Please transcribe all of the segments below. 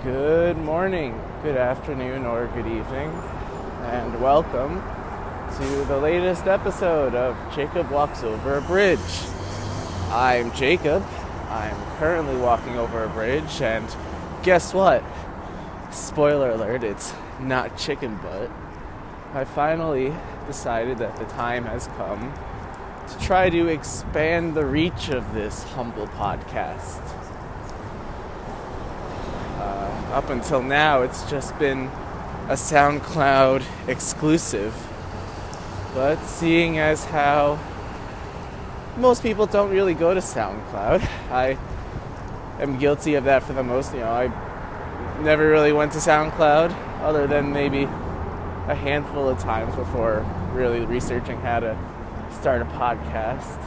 Good morning, good afternoon, or good evening, and welcome to the latest episode of Jacob Walks Over a Bridge. I'm Jacob. I'm currently walking over a bridge, and guess what? Spoiler alert, it's not chicken butt. I finally decided that the time has come to try to expand the reach of this humble podcast. Up until now, it's just been a SoundCloud exclusive. But seeing as how most people don't really go to SoundCloud, I am guilty of that for the most. I never really went to SoundCloud other than maybe a handful of times before really researching how to start a podcast.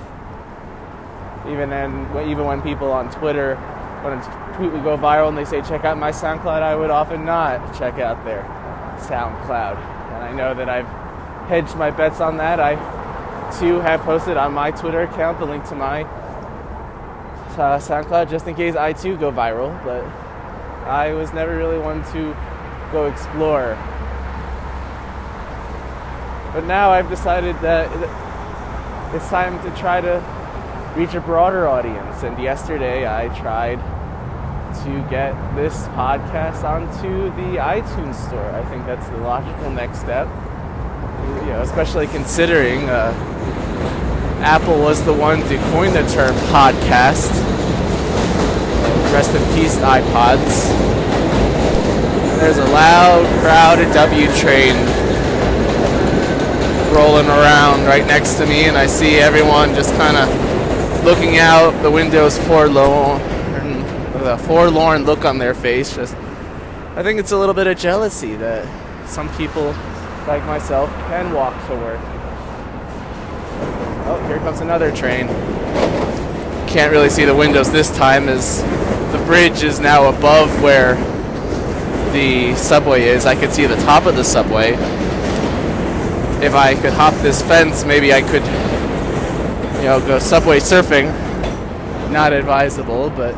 Even when people on Twitter, when a tweet would go viral and they say, check out my SoundCloud, I would often not check out their SoundCloud. And I know that I've hedged my bets on that. I, too, have posted on my Twitter account the link to my SoundCloud just in case I, too, go viral. But I was never really one to go explore. But now I've decided that it's time to try to reach a broader audience. And yesterday I tried to get this podcast onto the iTunes store. I think that's the logical next step. Especially considering Apple was the one to coin the term podcast. Rest in peace, iPods. There's a loud, crowded W train rolling around right next to me, and I see everyone just kind of looking out the windows, forlorn look on their face. I think it's a little bit of jealousy that some people like myself can walk to work. Oh, here comes another train. Can't really see the windows this time as the bridge is now above where the subway is. I could see the top of the subway. If I could hop this fence, maybe I could go subway surfing. Not advisable, but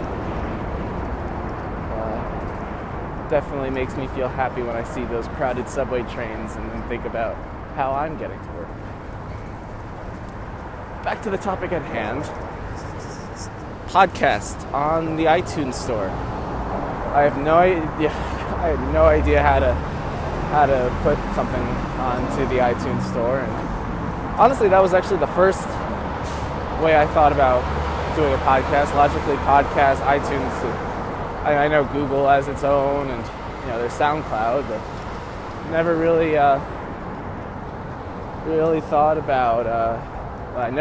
definitely makes me feel happy when I see those crowded subway trains and then think about how I'm getting to work. Back to the topic at hand. Podcast on the iTunes store. I have no idea how to put something onto the iTunes store, and honestly, that was actually the first way I thought about doing a podcast. Logically, podcast, iTunes. I know Google has its own, and there's SoundCloud, but never really thought about. I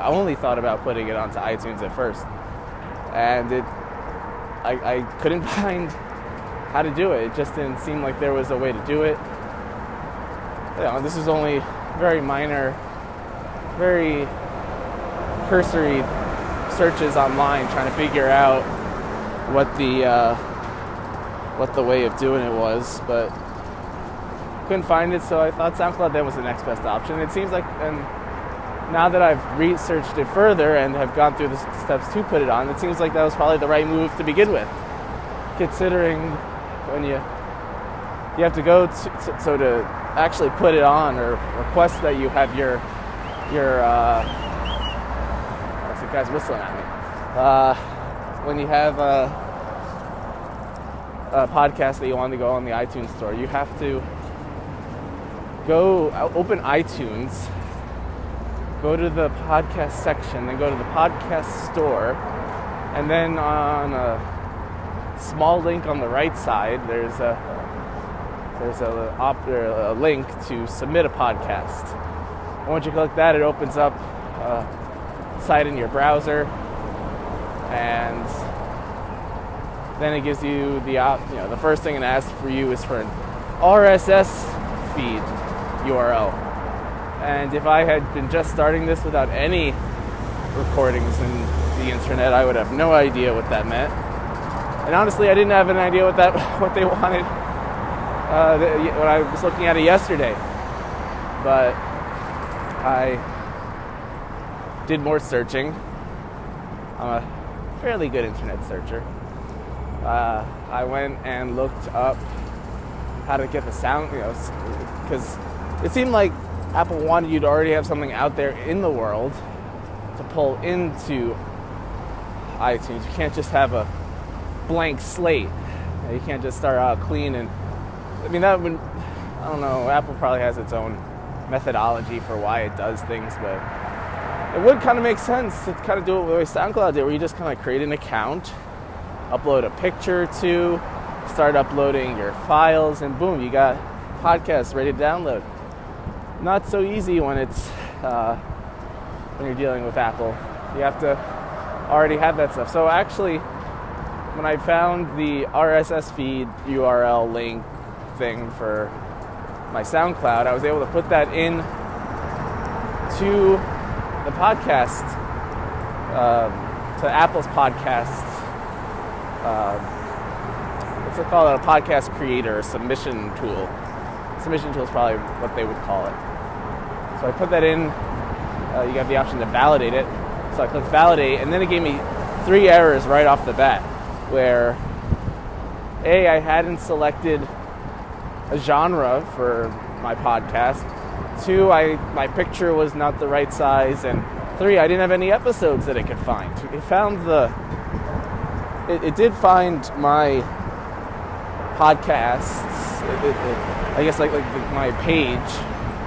only thought about putting it onto iTunes at first, and I couldn't find how to do it. It just didn't seem like there was a way to do it. This is only very minor, very cursory searches online trying to figure out what the way of doing it was, but couldn't find it, so I thought SoundCloud then was the next best option. It seems like, and now that I've researched it further and have gone through the steps to put it on, it seems like that was probably the right move to begin with, considering when you have to go to actually put it on or request that you have your the guy's whistling at me. When you have a podcast that you want to go on the iTunes store, you have to go open iTunes, go to the podcast section, then go to the podcast store, and then on a small link on the right side, there's a link to submit a podcast. And once you click that, it opens up a site in your browser, and then it gives you the first thing it asks for you is for an RSS feed URL. And if I had been just starting this without any recordings in the internet, I would have no idea what that meant. And honestly, I didn't have an idea what they wanted when I was looking at it yesterday. But I did more searching. I'm a fairly good internet searcher. I went and looked up how to get the sound, because it seemed like Apple wanted you to already have something out there in the world to pull into iTunes. You can't just have a blank slate. You can't just start out clean. And I mean, that would, I don't know, Apple probably has its own methodology for why it does things, but it would kind of make sense to kind of do it the way SoundCloud did, where you just kind of create an account, upload a picture or two, start uploading your files, and boom, you got podcasts ready to download. Not so easy when it's when you're dealing with Apple. You have to already have that stuff. So actually, when I found the RSS feed URL link thing for my SoundCloud, I was able to put that in to the podcast, to Apple's podcast. What's it called? A podcast creator, a submission tool. Submission tool is probably what they would call it. So I put that in. You have the option to validate it. So I clicked validate, and then it gave me 3 errors right off the bat, where A, I hadn't selected a genre for my podcast. 2, my picture was not the right size, and 3, I didn't have any episodes that it could find. It did find my podcasts. I guess like my page.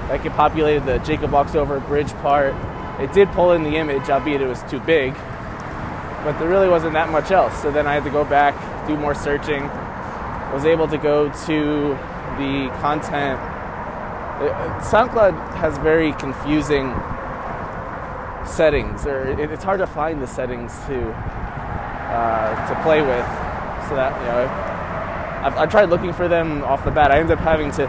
Like it populated the Jacob Walks Over a Bridge part. It did pull in the image, albeit it was too big. But there really wasn't that much else. So then I had to go back, do more searching. Was able to go to the content. SoundCloud has very confusing settings, or it's hard to find the settings to play with. So that, I tried looking for them off the bat. I ended up having to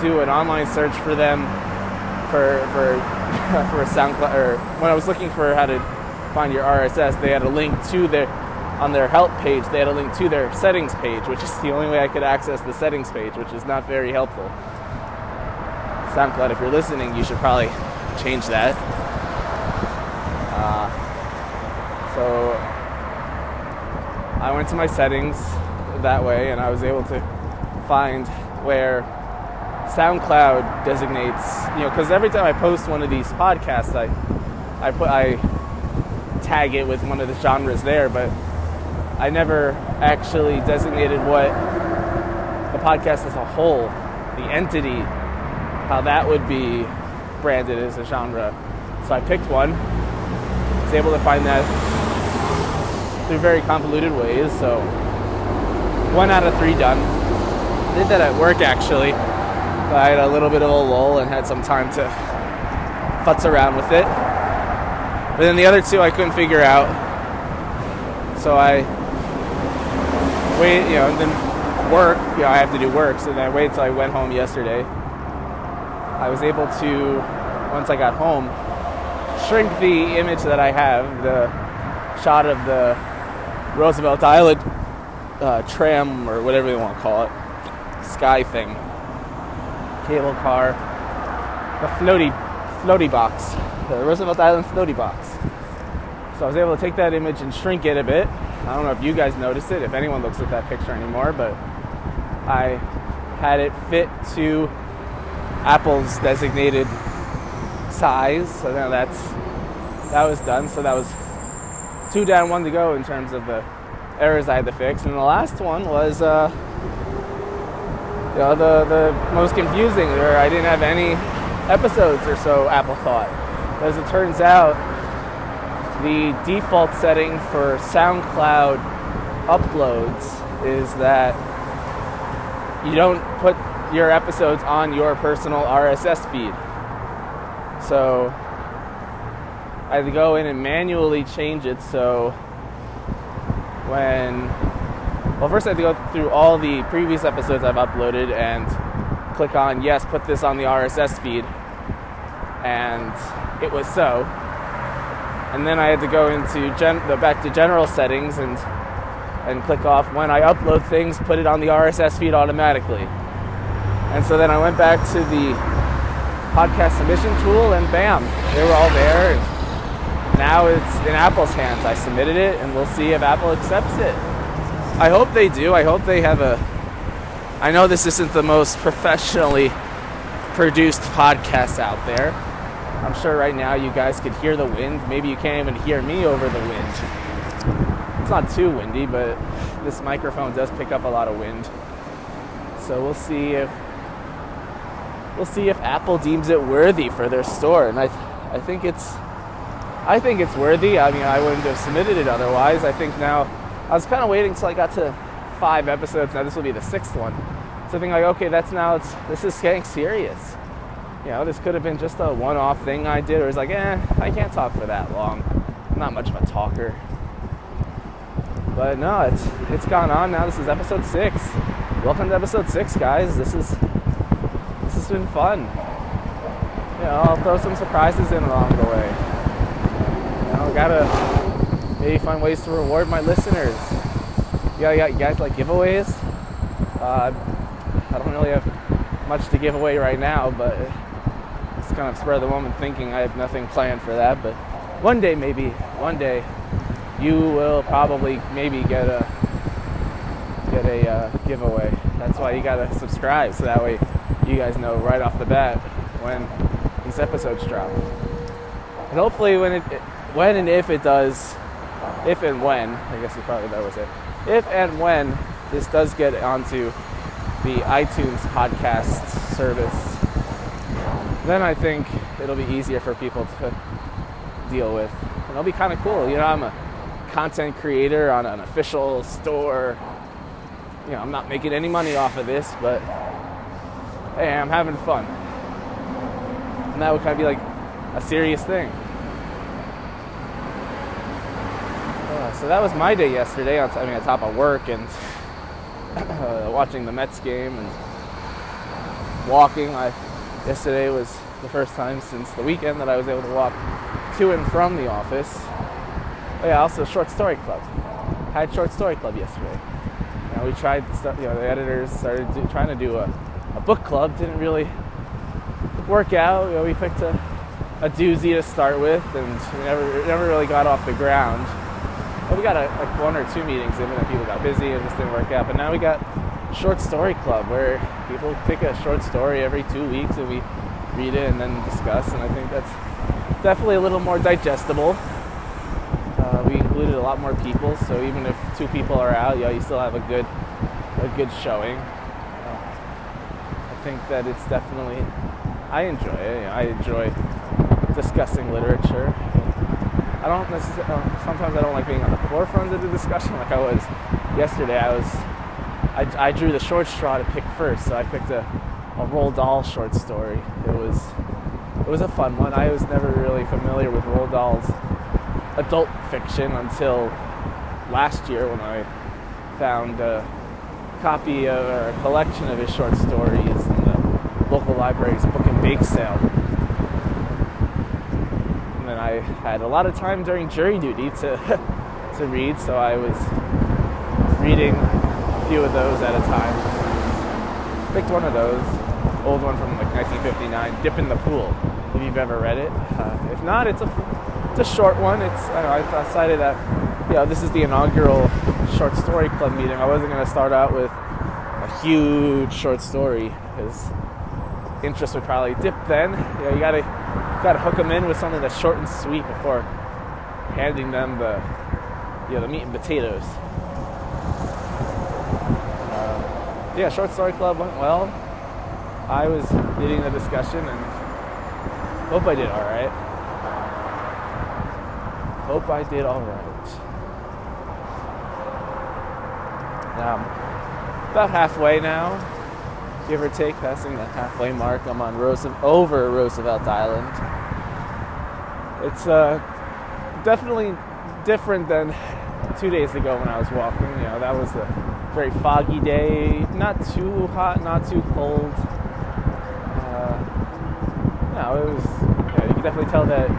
do an online search for them for SoundCloud, or when I was looking for how to find your RSS, they had a link to on their help page, they had a link to their settings page, which is the only way I could access the settings page, which is not very helpful. SoundCloud, if you're listening, you should probably change that. So I went to my settings that way, and I was able to find where SoundCloud designates, because every time I post one of these podcasts, I tag it with one of the genres there, but I never actually designated what the podcast as a whole, the entity, how that would be branded as a genre. So I picked one, was able to find that through very convoluted ways, so 1 out of 3 done. Did that at work, actually. I had a little bit of a lull and had some time to futz around with it. But then the other 2 I couldn't figure out. So I waited, and then work, I have to do work, so then I waited till I went home yesterday. I was able to, once I got home, shrink the image that I have, the shot of the Roosevelt Island tram, or whatever you want to call it, sky thing, cable car, the floaty box, the Roosevelt Island floaty box. So I was able to take that image and shrink it a bit. I don't know if you guys noticed it, if anyone looks at that picture anymore, but I had it fit to Apple's designated size. So now that was done. So that was 2 down, 1 to go in terms of the errors I had to fix. And the last one was the most confusing, where I didn't have any episodes or so, Apple thought. As it turns out, the default setting for SoundCloud uploads is that you don't put your episodes on your personal RSS feed. So I had to go in and manually change it, so first I had to go through all the previous episodes I've uploaded and click on, yes, put this on the RSS feed, and it was so. And then I had to go into back to general settings and click off, when I upload things, put it on the RSS feed automatically. And so then I went back to the podcast submission tool, and bam, they were all there. And now it's in Apple's hands. I submitted it, and we'll see if Apple accepts it. I hope they do. I hope they have I know this isn't the most professionally produced podcast out there. I'm sure right now you guys could hear the wind. Maybe you can't even hear me over the wind. It's not too windy, but this microphone does pick up a lot of wind. So we'll see if Apple deems it worthy for their store, and I think it's worthy. I mean, I wouldn't have submitted it otherwise. I think now I was kind of waiting till I got to 5 episodes. Now this will be the 6th one. So I think like, okay, this is getting serious. You know, this could have been just a one-off thing I did, or it's like, I can't talk for that long. I'm not much of a talker. But no, it's gone on now. This is episode 6. Welcome to episode 6, guys. This has been fun. You know, I'll throw some surprises in along the way. You know, gotta maybe find ways to reward my listeners. You guys like giveaways? I don't really have much to give away right now, but it's kind of spur of the moment thinking. I have nothing planned for that, but one day you will probably maybe get a giveaway. That's why you gotta subscribe, so that way you guys know right off the bat when these episodes drop. And hopefully when and if it does, if and when, I guess you probably better say, if and when this does get onto the iTunes podcast service, then I think it'll be easier for people to deal with. And it'll be kind of cool. You know, I'm a content creator on an official store. You know, I'm not making any money off of this, but hey, I'm having fun. And that would kind of be like a serious thing. So that was my day yesterday. On top of work and watching the Mets game and walking. Yesterday was the first time since the weekend that I was able to walk to and from the office. Oh yeah, also Short Story Club. I had Short Story Club yesterday. You know, we tried, the editors started trying to do a book club. Didn't really work out. You know, we picked a doozy to start with, and we never really got off the ground. But we got like 1 or 2 meetings in, and people got busy and it just didn't work out. But now we got Short Story Club, where people pick a short story every 2 weeks and we read it and then discuss. And I think that's definitely a little more digestible. We included a lot more people, so even if 2 people are out, you still have a good showing. I think that it's definitely, I enjoy it. I enjoy discussing literature. I don't necessarily, sometimes I don't like being on the forefront of the discussion like I was yesterday. I drew the short straw to pick first, so I picked a Roald Dahl short story. It was a fun one. I was never really familiar with Roald Dahl's adult fiction until last year when I found a copy of, or a collection of his short stories in the local library's book and bake sale. And then I had a lot of time during jury duty to read, so I was reading a few of those at a time. Picked one of those, old one from like 1959, Dip in the Pool, if you've ever read it. If not, it's a short one. I decided that, this is the inaugural Short Story Club meeting. I wasn't going to start out with a huge short story, because interest would probably dip then. You gotta hook them in with something that's short and sweet before handing them the meat and potatoes. Short Story Club went well. I was leading the discussion and hope I did all right. Hope I did all right. About halfway now, give or take, passing the halfway mark. I'm on over Roosevelt Island. It's definitely different than 2 days ago when I was walking. That was a very foggy day, not too hot, not too cold. It was. You could definitely tell that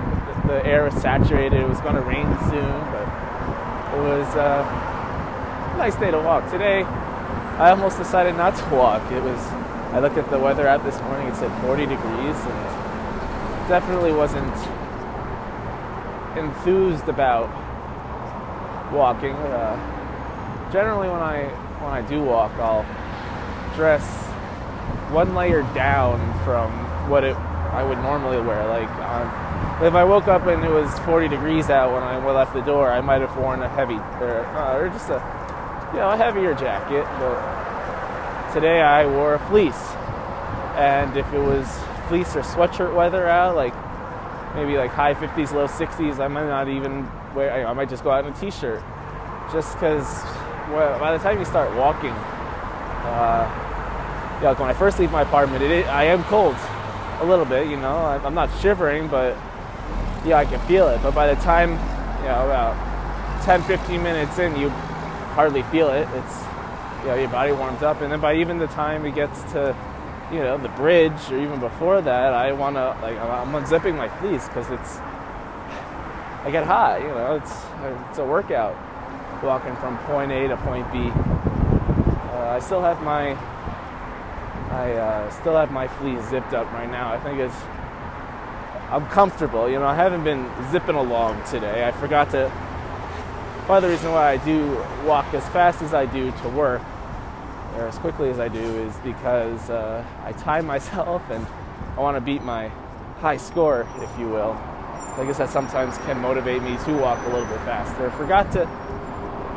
the air was saturated. It was going to rain soon, but it was a nice day to walk. Today, I almost decided not to walk. I looked at the weather app this morning. It said 40 degrees, and definitely wasn't enthused about walking. generally when I do walk, I'll dress one layer down from what I would normally wear. Like if I woke up and it was 40 degrees out when I left the door, I might have worn a heavy or just a heavier jacket. But today I wore a fleece, and if it was fleece or sweatshirt weather out, like maybe like high 50s, low 60s, I might not even wear. I might just go out in a t-shirt, just because by the time you start walking, like when I first leave my apartment, I am cold a little bit. I'm not shivering, but I can feel it. But by the time about 10-15 minutes in, you hardly feel it. It's your body warms up, and then by even the time it gets to the bridge, or even before that, I'm unzipping my fleece because I get hot. It's a workout walking from point A to point B. I still have my fleece zipped up right now. I think I'm comfortable. I haven't been zipping along today. I forgot to. Part of the reason why I do walk as fast as I do to work, or as quickly as I do, is because I time myself and I want to beat my high score, if you will. So I guess that sometimes can motivate me to walk a little bit faster. I forgot to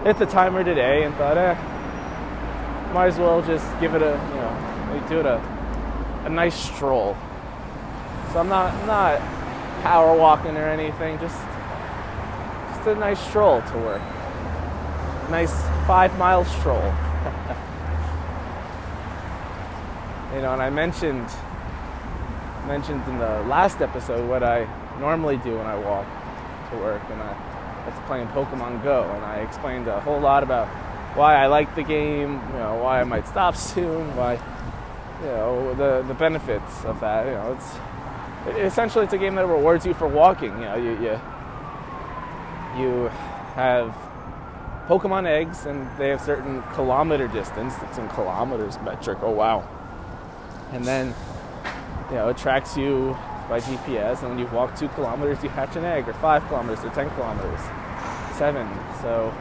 hit the timer today and thought, might as well just give it do it a nice stroll. So I'm not power walking or anything, just a nice stroll to work. A nice 5-mile stroll. And I mentioned in the last episode what I normally do when I walk to work, and that's playing Pokemon Go, and I explained a whole lot about why I like the game, why I might stop soon, why, the benefits of that. Essentially it's a game that rewards you for walking. You have Pokemon eggs, and they have certain kilometer distance. It's in kilometers metric. Oh wow! And then it tracks you by GPS, and when you walk 2 kilometers, you hatch an egg, or 5 kilometers, or 10 kilometers, 7. So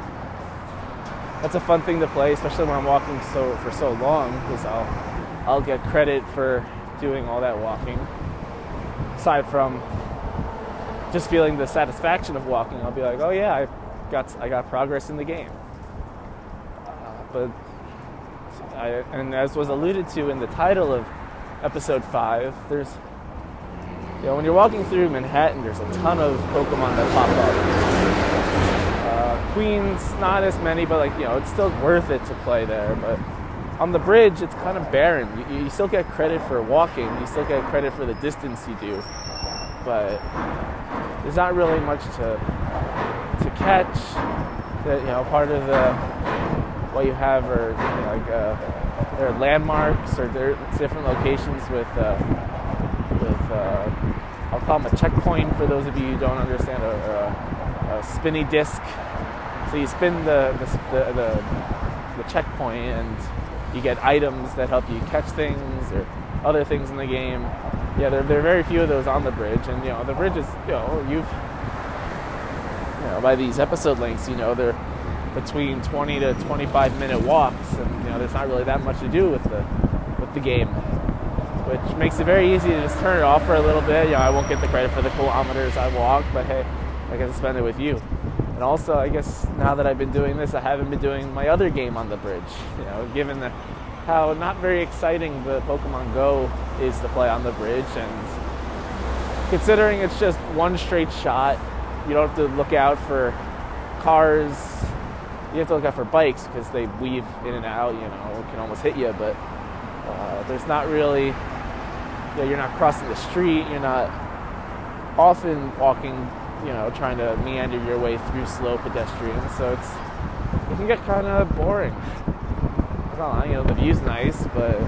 that's a fun thing to play, especially when I'm walking for so long, because I'll get credit for doing all that walking. Aside from just feeling the satisfaction of walking, I'll be like, oh yeah, I got progress in the game. And as was alluded to in the title of episode 5, there's when you're walking through Manhattan, there's a ton of Pokemon that pop up. Queens, not as many, but it's still worth it to play there. But on the bridge, it's kind of barren. You still get credit for walking. You still get credit for the distance you do. But there's not really much to catch. Part of what you have are there are landmarks, or there are different locations with I'll call them a checkpoint for those of you who don't understand, a spinny disc. So you spin the checkpoint, and you get items that help you catch things or other things in the game. There are very few of those on the bridge, and the bridge is by these episode lengths, they're between 20 to 25 minute walks, and there's not really that much to do with the game, which makes it very easy to just turn it off for a little bit. I won't get the credit for the kilometers I walked, but hey, I get to spend it with you. And also, I guess now that I've been doing this, I haven't been doing my other game on the bridge. Given how not very exciting the Pokemon Go is to play on the bridge, and considering it's just one straight shot, you don't have to look out for cars. You have to look out for bikes because they weave in and out. It can almost hit you, but there's not really. You're not crossing the street. You're not often walking. Trying to meander your way through slow pedestrians. So it can get kind of boring. The view's nice, but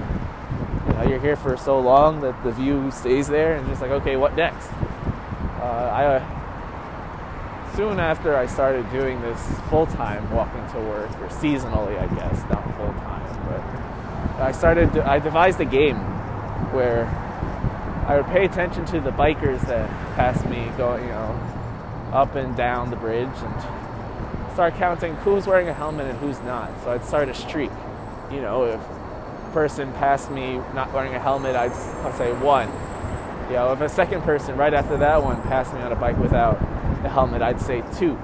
you're here for so long that the view stays there, and just like, okay, what next? Soon after I started doing this full-time, walking to work, or seasonally, I guess, not full-time, but I devised a game where I would pay attention to the bikers that pass me going, up and down the bridge, and start counting who's wearing a helmet and who's not. So I'd start a streak. If a person passed me not wearing a helmet, I'd say 1. If a second person right after that one passed me on a bike without a helmet, I'd say 2.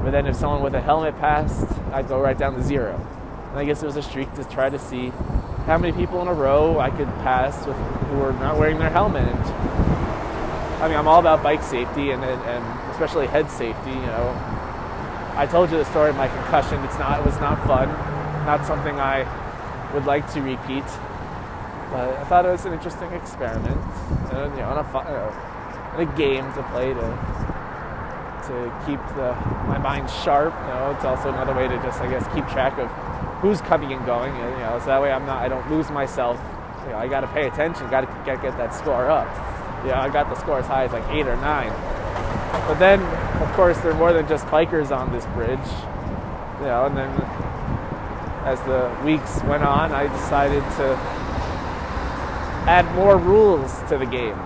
But then if someone with a helmet passed, I'd go right down to 0. And I guess it was a streak to try to see how many people in a row I could pass who were not wearing their helmet. And, I'm all about bike safety and especially head safety. I told you the story of my concussion. It was not fun, not something I would like to repeat. But I thought it was an interesting experiment, and a game to play to keep my mind sharp. It's also another way to just, I guess, keep track of who's coming and going. So that way I don't lose myself. I got to pay attention. Got to get that score up. I got the score as high as like 8 or 9. But then, of course, there are more than just bikers on this bridge. And then as the weeks went on, I decided to add more rules to the game.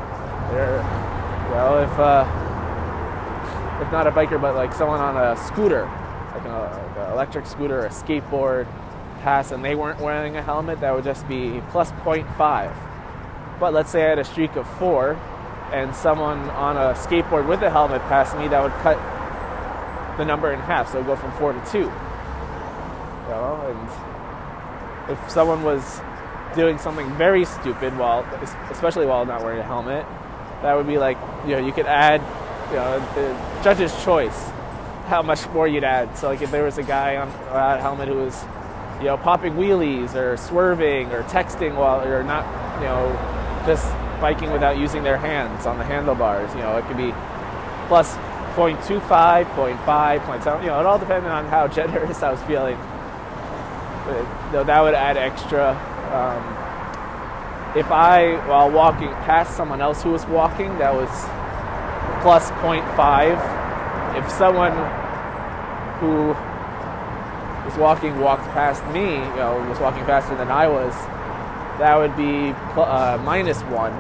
If not a biker, but like someone on a scooter, like an electric scooter, or a skateboard pass, and they weren't wearing a helmet, that would just be plus 0.5. But let's say I had a streak of 4, and someone on a skateboard with a helmet passed me, that would cut the number in half, so it would go from 4 to 2. And if someone was doing something very stupid especially while not wearing a helmet, that would be like, you could add, the judge's choice, how much more you'd add. So like if there was a guy without a helmet who was, popping wheelies or swerving or texting or not, just biking without using their hands on the handlebars, it could be plus 0.25, 0.5, 0.7, it all depended on how generous I was feeling. But, that would add extra. If while walking past someone else who was walking, that was plus 0.5. If someone who was walked past me, was walking faster than I was, that would be minus 1.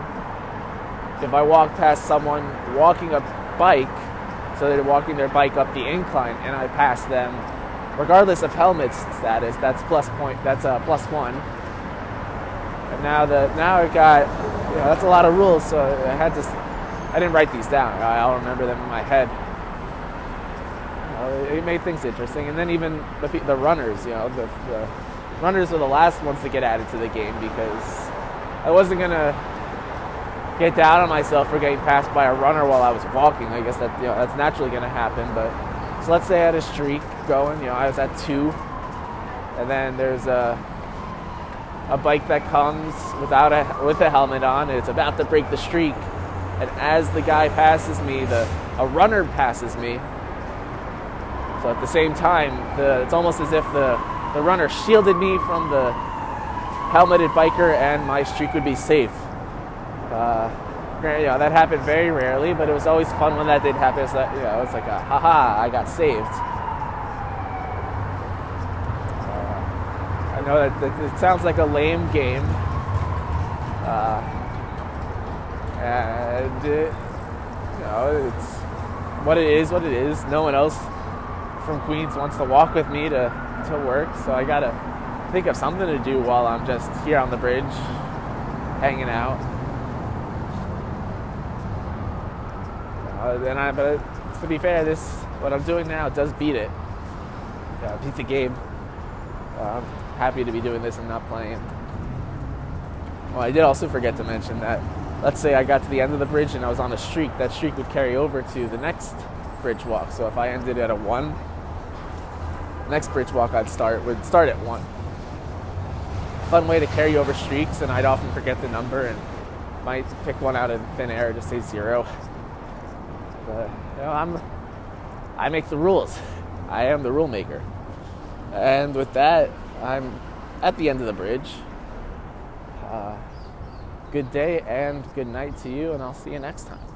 If I walked past someone walking a bike, so they're walking their bike up the incline, and I passed them, regardless of helmet status, that's plus 1. And now I got, that's a lot of rules, so I didn't write these down. I'll remember them in my head. It made things interesting. And then even the runners, the runners were the last ones to get added to the game, because I wasn't going to get down on myself for getting passed by a runner while I was walking. I guess that's naturally going to happen. But so let's say I had a streak going, I was at 2, and then there's a bike that comes with a helmet on, and it's about to break the streak. And as the guy passes me, a runner passes me. So at the same time, it's almost as if the runner shielded me from the helmeted biker, and my streak would be safe. That happened very rarely, but it was always fun when that did happen. So it's like haha, I got saved. I know that it sounds like a lame game, and it's what it is. What it is. No one else from Queens wants to walk with me to work, so I gotta think of something to do while I'm just here on the bridge, hanging out. But to be fair, what I'm doing now does beat it. Beat the game. I'm happy to be doing this and not playing. Well, I did also forget to mention that, let's say I got to the end of the bridge and I was on a streak, that streak would carry over to the next bridge walk. So if I ended at a 1, next bridge walk would start at 1. Fun way to carry over streaks, and I'd often forget the number and might pick one out of thin air, just say 0. But I make the rules. I am the rule maker. And with that, I'm at the end of the bridge. Good day and good night to you, and I'll see you next time.